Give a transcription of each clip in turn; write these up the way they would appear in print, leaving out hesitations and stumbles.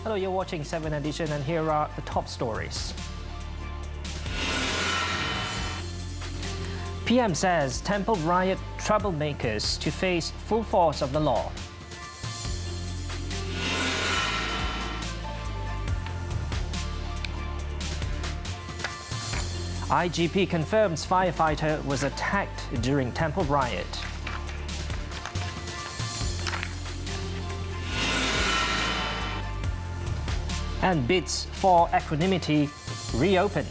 Hello, you're watching 7 Edition and here are the top stories. PM says temple riot troublemakers to face full force of the law. IGP confirms firefighter was attacked during temple riot. And bids for Equanimity reopened.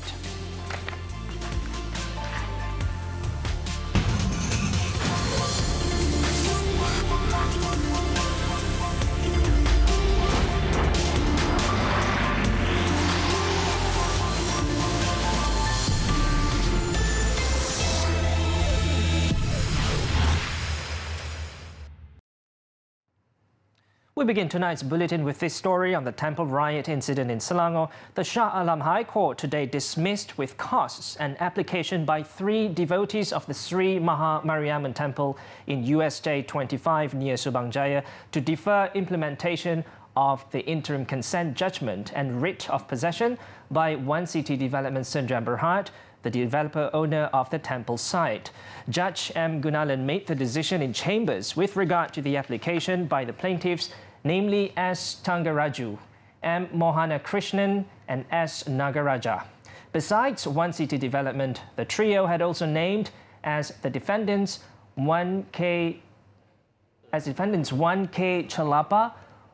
We begin tonight's bulletin with this story on the temple riot incident in Selangor. The Shah Alam High Court today dismissed with costs an application by 3 devotees of the Sri Maha Mariamman Temple in US State 25 near Subang Jaya to defer implementation of the interim consent judgment and writ of possession by One City Development Sdn Bhd, the developer owner of the temple site. Judge M. Gunalan made the decision in chambers with regard to the application by the plaintiffs, namely S. Tangaraju, M. Mohana Krishnan and S. Nagaraja. Besides One City Development, the trio had also named as defendants 1K Chalapa,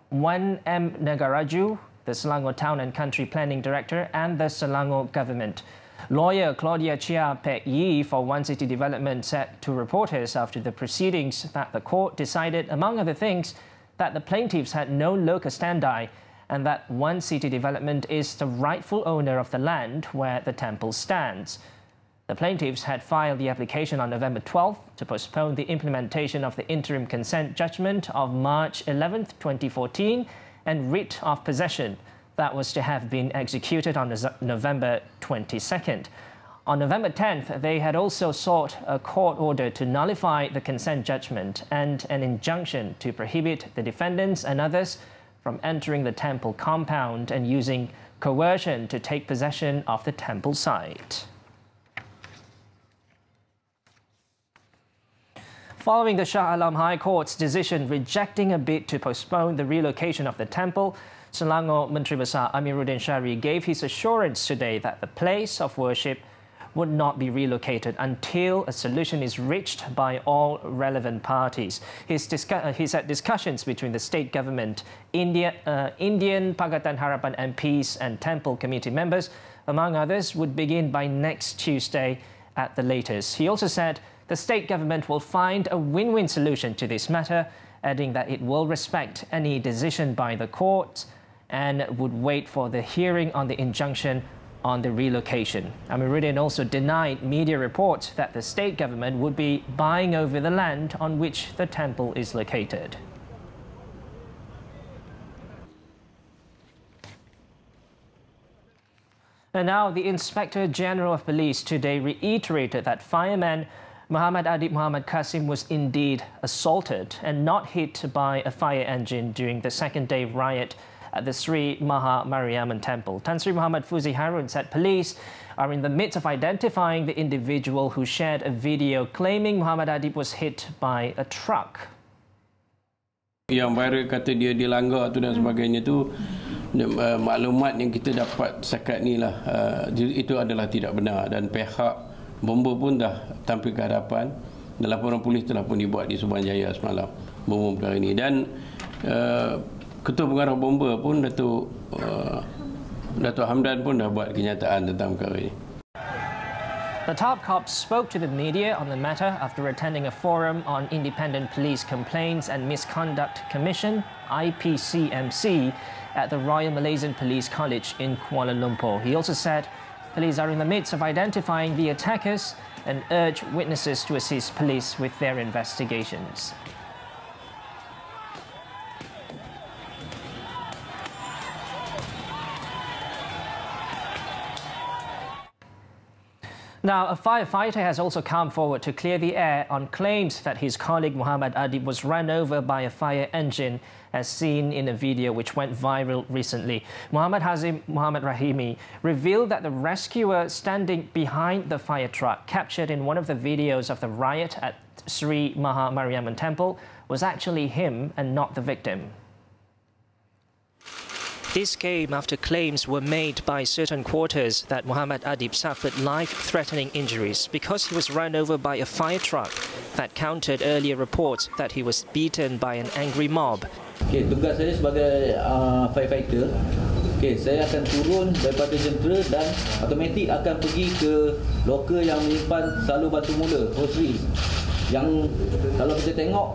1 M. Nagaraju, the Selangor Town and Country Planning Director, and the Selangor government. Lawyer Claudia Chia Pek Yi for One City Development said to reporters after the proceedings that the court decided, among other things, that the plaintiffs had no locus standi and that One City Development is the rightful owner of the land where the temple stands. The plaintiffs had filed the application on November 12th to postpone the implementation of the interim consent judgment of March 11th, 2014 and writ of possession that was to have been executed on November 22nd. On November 10th, they had also sought a court order to nullify the consent judgment and an injunction to prohibit the defendants and others from entering the temple compound and using coercion to take possession of the temple site. Following the Shah Alam High Court's decision rejecting a bid to postpone the relocation of the temple, Selangor Menteri Besar Amiruddin Syari gave his assurance today that the place of worship would not be relocated until a solution is reached by all relevant parties. He said discussions between the state government, Indian Pakatan Harapan MPs and temple committee members, among others, would begin by next Tuesday at the latest. He also said the state government will find a win-win solution to this matter, adding that it will respect any decision by the court and would wait for the hearing on the injunction on the relocation. Amiruddin also denied media reports that the state government would be buying over the land on which the temple is located. And now the Inspector General of Police today reiterated that fireman Muhammad Adib Muhammad Qasim was indeed assaulted and not hit by a fire engine during the second-day riot at the Sri Maha Mariamman Temple. Tan Sri Muhammad Fuzi Harun said police are in the midst of identifying the individual who shared a video claiming Muhammad Adib was hit by a truck. Yang viral kata dia dilanggar tu dan sebagainya tu, maklumat yang kita dapat sekat ni lah, itu adalah tidak benar dan pihak bomba pun dah tampil ke hadapan dan laporan polis telah pun dibuat di Subang Jaya semalam berhubung perkara ini. Dan Ketua Pengarah Bomba pun Datuk Hamdan pun dah buat kenyataan tentang perkara ini. The top cop spoke to the media on the matter after attending a forum on Independent Police Complaints and Misconduct Commission (IPCMC) at the Royal Malaysian Police College in Kuala Lumpur. He also said police are in the midst of identifying the attackers and urged witnesses to assist police with their investigations. Now, a firefighter has also come forward to clear the air on claims that his colleague Muhammad Adib was run over by a fire engine, as seen in a video which went viral recently. Muhammad Hazim Muhammad Rahimi revealed that the rescuer standing behind the fire truck, captured in one of the videos of the riot at Sri Maha Mariamman Temple, was actually him and not the victim. This came after claims were made by certain quarters that Muhammad Adib suffered life-threatening injuries because he was run over by a fire truck that countered earlier reports that he was beaten by an angry mob. Okay, tugas saya sebagai firefighter, okay, saya akan turun daripada jentera dan automatik akan pergi ke loker yang menyimpan salur batu mula, hose. Yang kalau kita tengok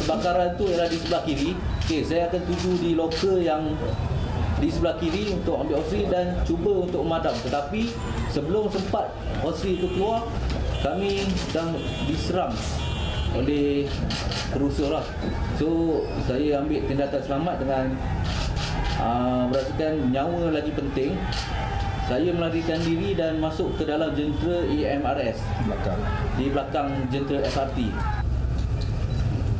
kebakaran tu ialah di sebelah kiri. Okay, saya akan tuju di loker yang di sebelah kiri untuk ambil hose dan cuba untuk memadam. Tetapi sebelum sempat hose itu keluar, kami dah diserang oleh kerusuh lah. So saya ambil tindakan selamat dengan berdasarkan nyawa lagi penting. Saya melarikan diri dan masuk ke dalam jentera EMRS di belakang jentera SRT.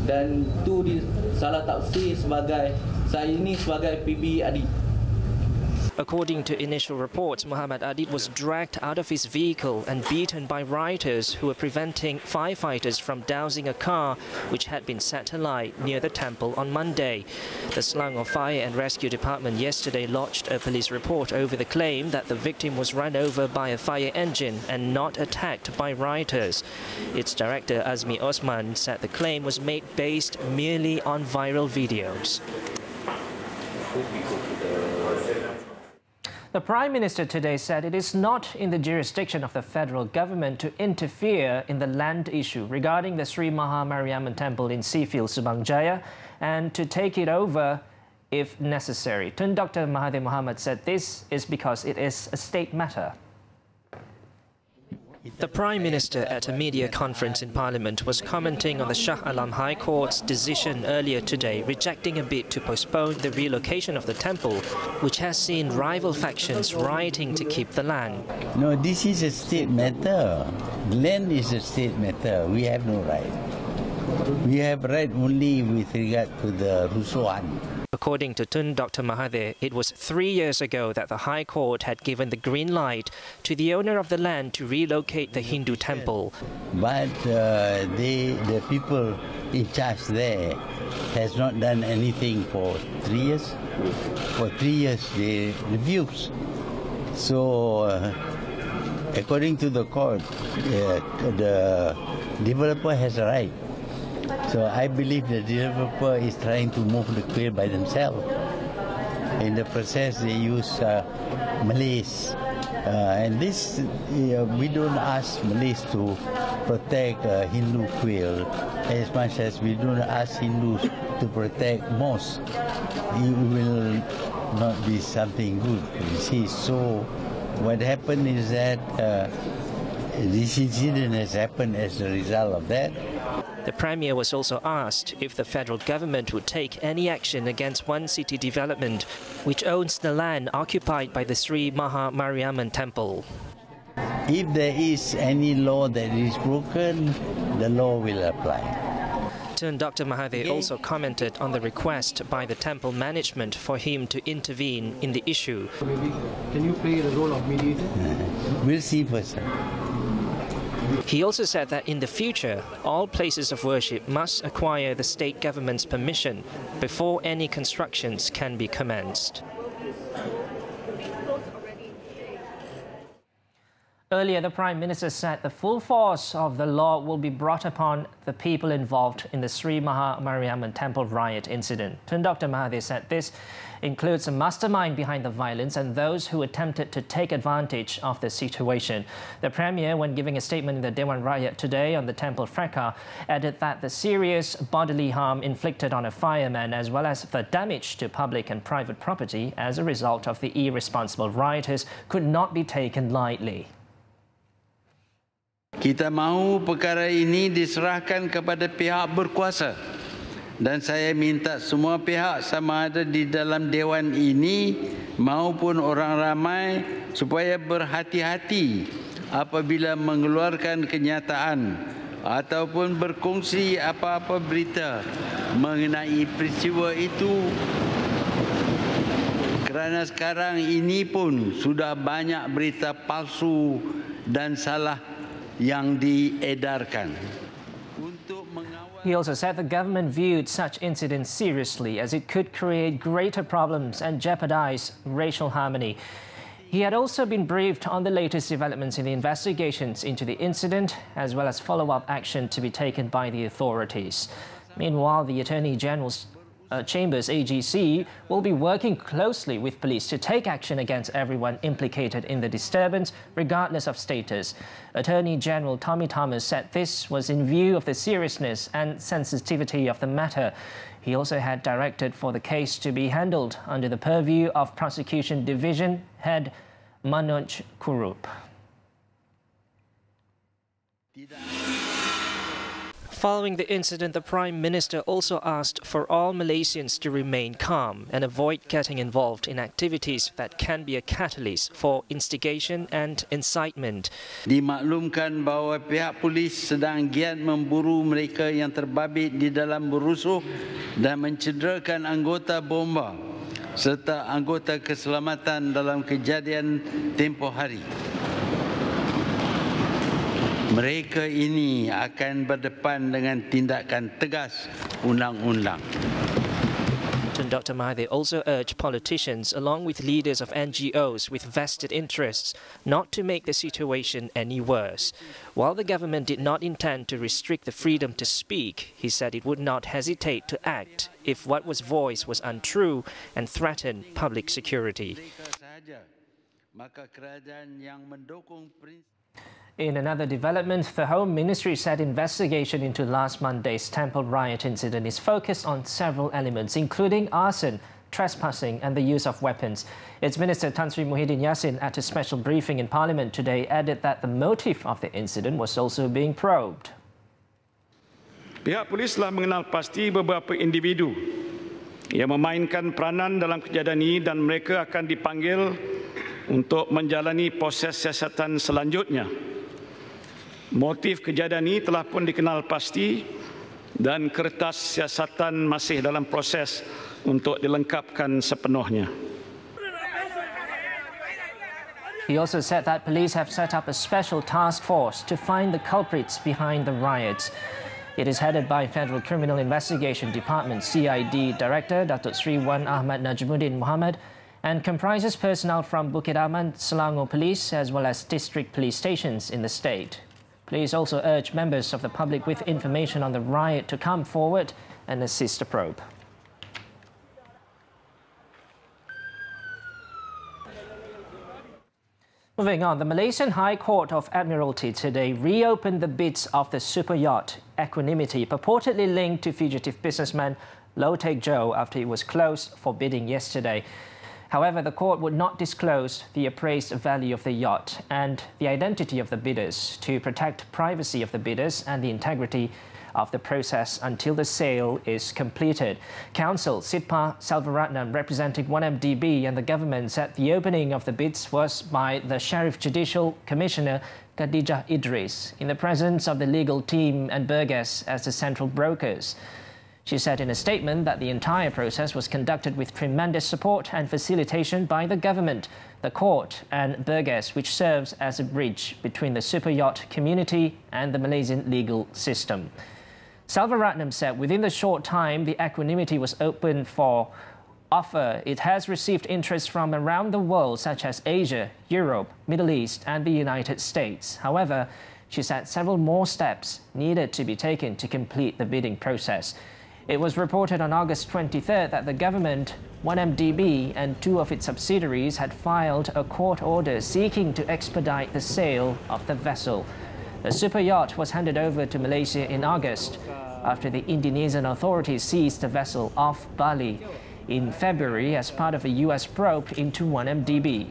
Dan tu disalah tafsir sebagai saya ini sebagai PB Adib. According to initial reports, Muhammad Adib was dragged out of his vehicle and beaten by rioters who were preventing firefighters from dousing a car which had been set alight near the temple on Monday. The Selangor Fire and Rescue Department yesterday lodged a police report over the claim that the victim was run over by a fire engine and not attacked by rioters. Its director Azmi Osman said the claim was made based merely on viral videos. The Prime Minister today said it is not in the jurisdiction of the federal government to interfere in the land issue regarding the Sri Maha Mariamman Temple in Seafield, Subang Jaya, and to take it over if necessary. Tun Dr. Mahathir Mohamad said this is because it is a state matter. The Prime Minister at a media conference in Parliament was commenting on the Shah Alam High Court's decision earlier today rejecting a bid to postpone the relocation of the temple, which has seen rival factions rioting to keep the land. No, this is a state matter. Land is a state matter. We have no right. We have right only with regard to the Rusuhan. According to Tun Dr. Mahathir, it was 3 years ago that the High Court had given the green light to the owner of the land to relocate the Hindu temple. But the people in charge there has not done anything for 3 years. For 3 years they refused. So according to the court, the developer has a right. So I believe the developer is trying to move the quail by themselves. In the process, they use Malays. And this, we don't ask Malays to protect Hindu quail as much as we don't ask Hindus to protect mosque. It will not be something good, you see. So what happened is that this incident has happened as a result of that. The Premier was also asked if the federal government would take any action against One City Development, which owns the land occupied by the Sri Maha Mariamman Temple. If there is any law that is broken, the law will apply. Dr. Mahathir also commented on the request by the temple management for him to intervene in the issue. Can you play the role of mediator? We'll see first. He also said that in the future, all places of worship must acquire the state government's permission before any constructions can be commenced. Earlier, the Prime Minister said the full force of the law will be brought upon the people involved in the Sri Maha Mariamman Temple riot incident. Tun Dr. Mahathir said this includes a mastermind behind the violence and those who attempted to take advantage of the situation. The Premier, when giving a statement in the Dewan riot today on the temple fracas, added that the serious bodily harm inflicted on a fireman as well as the damage to public and private property as a result of the irresponsible rioters could not be taken lightly. Kita mahu perkara ini diserahkan kepada pihak berkuasa dan saya minta semua pihak sama ada di dalam dewan ini maupun orang ramai supaya berhati-hati apabila mengeluarkan kenyataan ataupun berkongsi apa-apa berita mengenai peristiwa itu, kerana sekarang ini pun sudah banyak berita palsu dan salah yang diedarkan. He also said the government viewed such incidents seriously as it could create greater problems and jeopardize racial harmony. He had also been briefed on the latest developments in the investigations into the incident, as well as follow-up action to be taken by the authorities. Meanwhile, the Attorney General's Chambers AGC will be working closely with police to take action against everyone implicated in the disturbance, regardless of status. Attorney General Tommy Thomas said this was in view of the seriousness and sensitivity of the matter. He also had directed for the case to be handled under the purview of Prosecution Division Head Manoj Kurup. Following the incident, the Prime Minister also asked for all Malaysians to remain calm and avoid getting involved in activities that can be a catalyst for instigation and incitement. Dimaklumkan bahawa pihak polis sedang giat memburu mereka yang terbabit di dalam berusuh dan mencederakan anggota bomba serta anggota keselamatan dalam kejadian tempoh hari. Mereka ini akan berdepan dengan tindakan tegas undang-undang. Dr. Mahathir also urged politicians, along with leaders of NGOs with vested interests, not to make the situation any worse. While the government did not intend to restrict the freedom to speak, he said it would not hesitate to act if what was voiced was untrue and threatened public security. In another development, the Home Ministry said investigation into last Monday's temple riot incident is focused on several elements, including arson, trespassing and the use of weapons. Its Minister Tan Sri Muhyiddin Yassin, at a special briefing in Parliament today, added that the motive of the incident was also being probed. Pihak polis telah mengenal pasti beberapa individu yang memainkan peranan dalam kejadian ini dan mereka akan dipanggil untuk menjalani proses siasatan selanjutnya. Motif kejadian ini telah pun dikenal pasti dan kertas siasatan masih dalam proses untuk dilengkapkan sepenuhnya. He also said that police have set up a special task force to find the culprits behind the riots. It is headed by Federal Criminal Investigation Department CID Director Datuk Sri Wan Ahmad Najmuddin Muhammad and comprises personnel from Bukit Aman, Selangor Police as well as district police stations in the state. Police also urge members of the public with information on the riot to come forward and assist the probe. Moving on, the Malaysian High Court of Admiralty today reopened the bids of the super yacht Equanimity, purportedly linked to fugitive businessman Low Teck Joe after it was closed for bidding yesterday. However, the court would not disclose the appraised value of the yacht and the identity of the bidders to protect privacy of the bidders and the integrity of the process until the sale is completed. Counsel Sidpa Selvaratnam, representing 1MDB and the government, said the opening of the bids was by the Sheriff Judicial Commissioner Khadijah Idris in the presence of the legal team and Burgess as the central brokers. She said in a statement that the entire process was conducted with tremendous support and facilitation by the government, the court and Burgess, which serves as a bridge between the super yacht community and the Malaysian legal system. Selvaratnam said within the short time the Equanimity was open for offer, it has received interest from around the world such as Asia, Europe, Middle East and the United States. However, she said several more steps needed to be taken to complete the bidding process. It was reported on August 23rd that the government, 1MDB and two of its subsidiaries had filed a court order seeking to expedite the sale of the vessel. The super yacht was handed over to Malaysia in August after the Indonesian authorities seized the vessel off Bali in February as part of a US probe into 1MDB.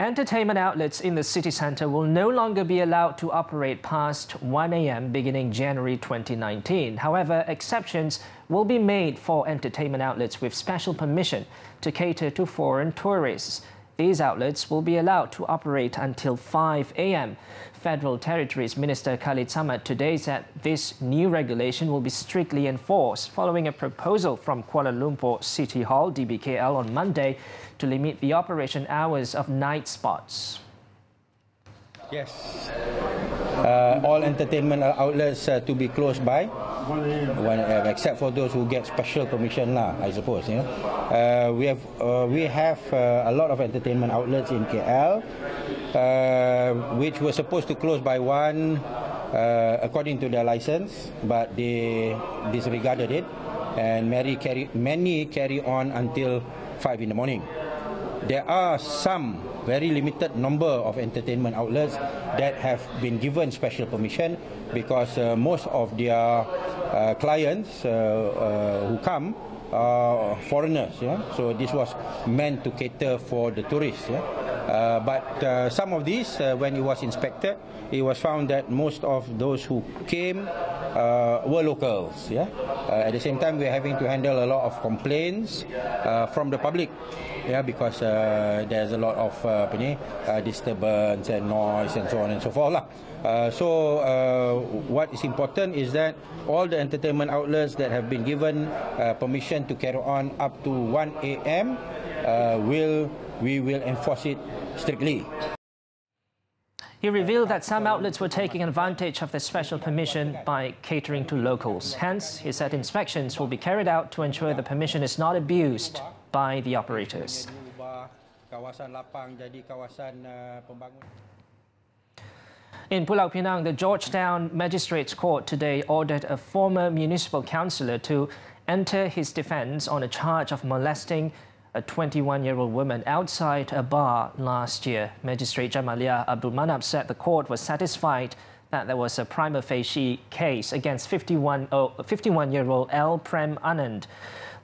Entertainment outlets in the city centre will no longer be allowed to operate past 1 a.m. beginning January 2019. However, exceptions will be made for entertainment outlets with special permission to cater to foreign tourists. These outlets will be allowed to operate until 5 a.m. Federal Territories Minister Khalid Samad today said this new regulation will be strictly enforced following a proposal from Kuala Lumpur City Hall (DBKL) on Monday to limit the operation hours of night spots. Yes, all entertainment outlets to be closed by 1 a.m. except for those who get special permission lah, I suppose. Yeah, we have a lot of entertainment outlets in KL, which were supposed to close by 1 according to their license, but they disregarded it, and many carry on until 5 in the morning. There are some very limited number of entertainment outlets that have been given special permission because most of their clients who come are foreigners. Yeah? So this was meant to cater for the tourists. Yeah? But some of these, when it was inspected, it was found that most of those who came were locals. Yeah? At the same time, we are having to handle a lot of complaints from the public. Yeah, because there's a lot of disturbance and noise and so on and so forth. So what is important is that all the entertainment outlets that have been given permission to carry on up to 1 a.m. we will enforce it strictly. He revealed that some outlets were taking advantage of the special permission by catering to locals. Hence, he said inspections will be carried out to ensure the permission is not abused by the operators. In Pulau Pinang, the Georgetown Magistrates Court today ordered a former municipal councillor to enter his defence on a charge of molesting a 21-year-old woman outside a bar last year. Magistrate Jamalia Abdul Manap said the court was satisfied that there was a prima facie case against 51-year-old L. Prem Anand.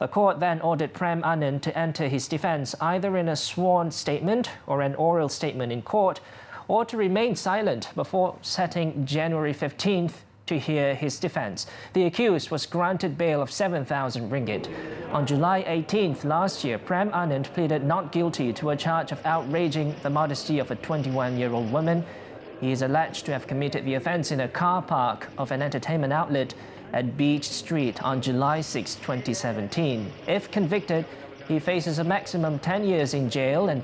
The court then ordered Prem Anand to enter his defence either in a sworn statement or an oral statement in court, or to remain silent before setting January 15th to hear his defence. The accused was granted bail of 7,000 ringgit. On July 18th last year, Prem Anand pleaded not guilty to a charge of outraging the modesty of a 21-year-old woman. He is alleged to have committed the offence in a car park of an entertainment outlet at Beach Street on July 6, 2017. If convicted, he faces a maximum 10 years in jail and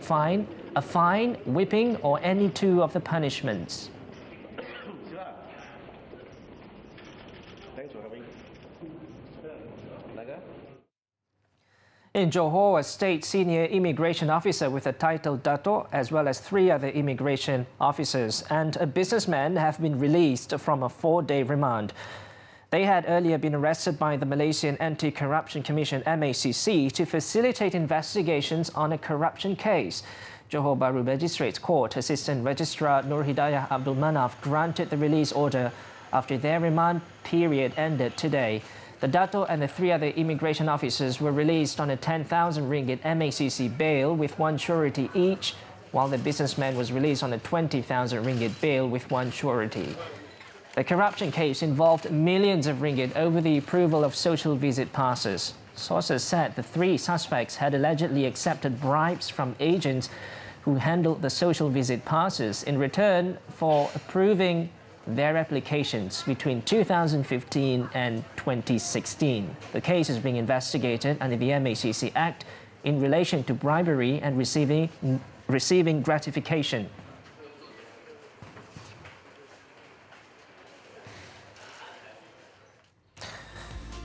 a fine, whipping, or any two of the punishments. In Johor, a state senior immigration officer with the title Dato', as well as 3 other immigration officers and a businessman have been released from a 4-day remand. They had earlier been arrested by the Malaysian Anti-Corruption Commission (MACC) to facilitate investigations on a corruption case. Johor Bahru Magistrates Court Assistant Registrar Nur Hidayah Abdul Manaf granted the release order after their remand period ended today. The Dato' and the 3 other immigration officers were released on a 10,000 ringgit MACC bail with 1 surety each, while the businessman was released on a 20,000 ringgit bail with 1 surety. The corruption case involved millions of ringgit over the approval of social visit passes. Sources said the 3 suspects had allegedly accepted bribes from agents who handled the social visit passes in return for approving their applications between 2015 and 2016. The case is being investigated under the MACC Act in relation to bribery and receiving gratification.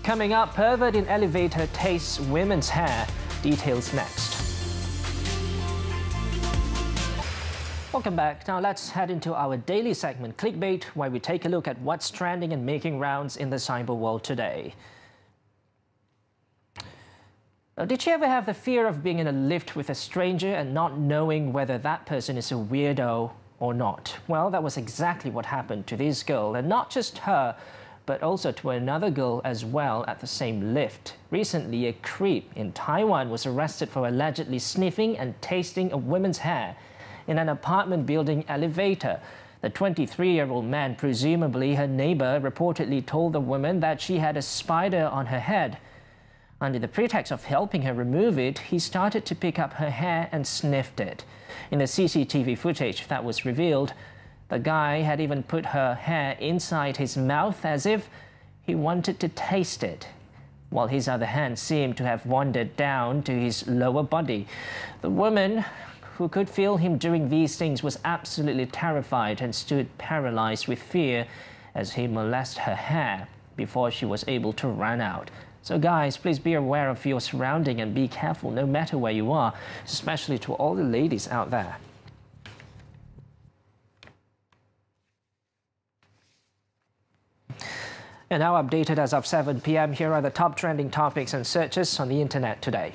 Coming up, pervert in elevator tastes women's hair. Details next. Welcome back. Now let's head into our daily segment, Clickbait, where we take a look at what's trending and making rounds in the cyber world today. Now, did you ever have the fear of being in a lift with a stranger and not knowing whether that person is a weirdo or not? Well, that was exactly what happened to this girl, and not just her, but also to another girl as well at the same lift. Recently, a creep in Taiwan was arrested for allegedly sniffing and tasting a woman's hair in an apartment building elevator. The 23-year-old man, presumably her neighbor, reportedly told the woman that she had a spider on her head. Under the pretext of helping her remove it, he started to pick up her hair and sniffed it. In the CCTV footage that was revealed, the guy had even put her hair inside his mouth as if he wanted to taste it, while his other hand seemed to have wandered down to his lower body. The woman, who could feel him doing these things, was absolutely terrified and stood paralyzed with fear as he molested her hair before she was able to run out. So guys, please be aware of your surrounding and be careful no matter where you are, especially to all the ladies out there. And now updated as of 7 p.m, here are the top trending topics and searches on the internet today.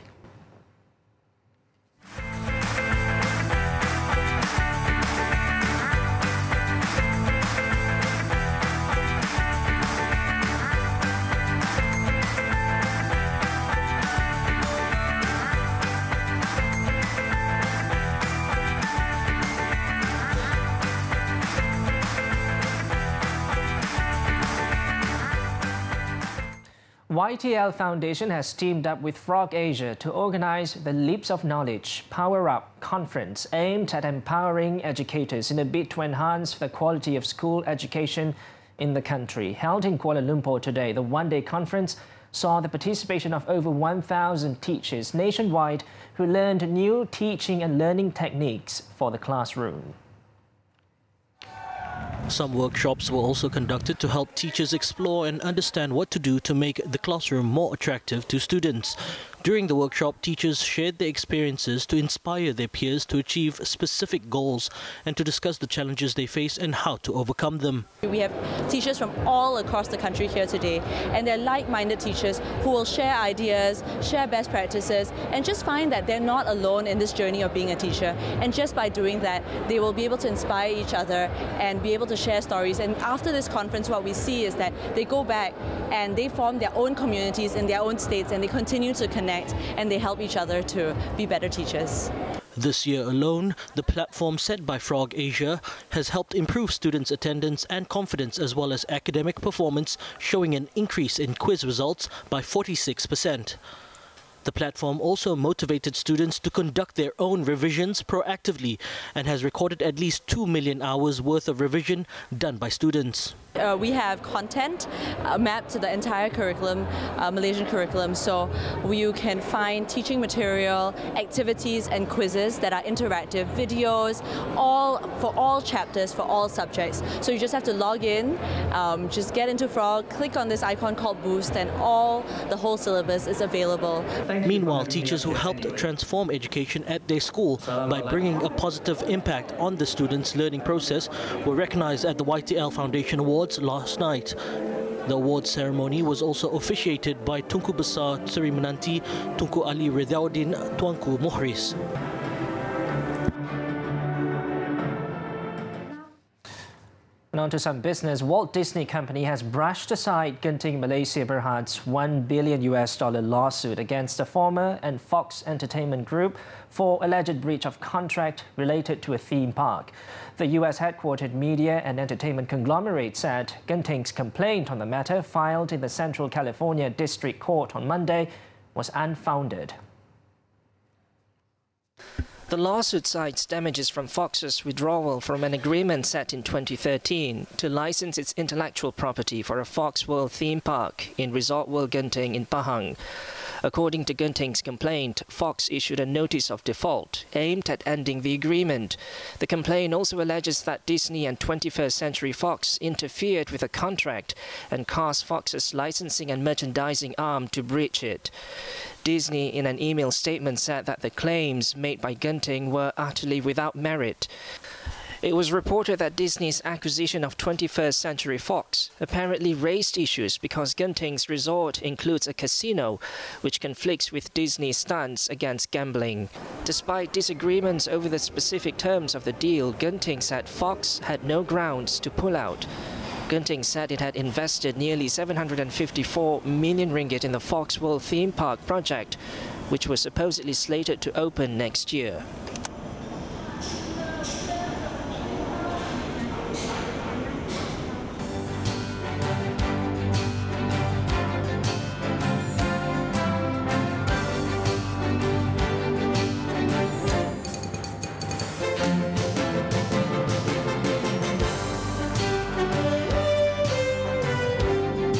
YTL Foundation has teamed up with Frog Asia to organize the Leaps of Knowledge Power Up conference aimed at empowering educators in a bid to enhance the quality of school education in the country. Held in Kuala Lumpur today, the one-day conference saw the participation of over 1,000 teachers nationwide who learned new teaching and learning techniques for the classroom. Some workshops were also conducted to help teachers explore and understand what to do to make the classroom more attractive to students. During the workshop, teachers shared their experiences to inspire their peers to achieve specific goals and to discuss the challenges they face and how to overcome them. We have teachers from all across the country here today, and they're like-minded teachers who will share ideas, share best practices, and just find that they're not alone in this journey of being a teacher. And just by doing that, they will be able to inspire each other and be able to share stories. And after this conference, what we see is that they go back and they form their own communities in their own states, and they continue to connect and they help each other to be better teachers. This year alone, the platform set by Frog Asia has helped improve students' attendance and confidence as well as academic performance, showing an increase in quiz results by 46%. The platform also motivated students to conduct their own revisions proactively and has recorded at least 2 million hours worth of revision done by students. We have content mapped to the entire curriculum, Malaysian curriculum, so you can find teaching material, activities and quizzes that are interactive, videos, for all chapters, for all subjects. So you just have to log in, just get into Frog, click on this icon called Boost, and the whole syllabus is available. Meanwhile, teachers who helped transform education at their school by bringing a positive impact on the students' learning process were recognized at the YTL Foundation Awards last night. The awards ceremony was also officiated by Tunku Besar Seri Menanti Tunku Ali Ridhaudin Tuanku Muhris. And on to some business. Walt Disney Company has brushed aside Genting, Malaysia Berhad's $1 billion lawsuit against the former and Fox Entertainment Group for alleged breach of contract related to a theme park. The US-headquartered media and entertainment conglomerate said Genting's complaint on the matter, filed in the Central California District Court on Monday, was unfounded. The lawsuit cites damages from Fox's withdrawal from an agreement set in 2013 to license its intellectual property for a Fox World theme park in Resort World Genting in Pahang. According to Genting's complaint, Fox issued a notice of default aimed at ending the agreement. The complaint also alleges that Disney and 21st Century Fox interfered with the contract and caused Fox's licensing and merchandising arm to breach it. Disney, in an email statement, said that the claims made by Genting were utterly without merit. It was reported that Disney's acquisition of 21st Century Fox apparently raised issues because Genting's resort includes a casino, which conflicts with Disney's stance against gambling. Despite disagreements over the specific terms of the deal, Genting said Fox had no grounds to pull out. Genting said it had invested nearly 754 million ringgit in the Fox World theme park project, which was supposedly slated to open next year.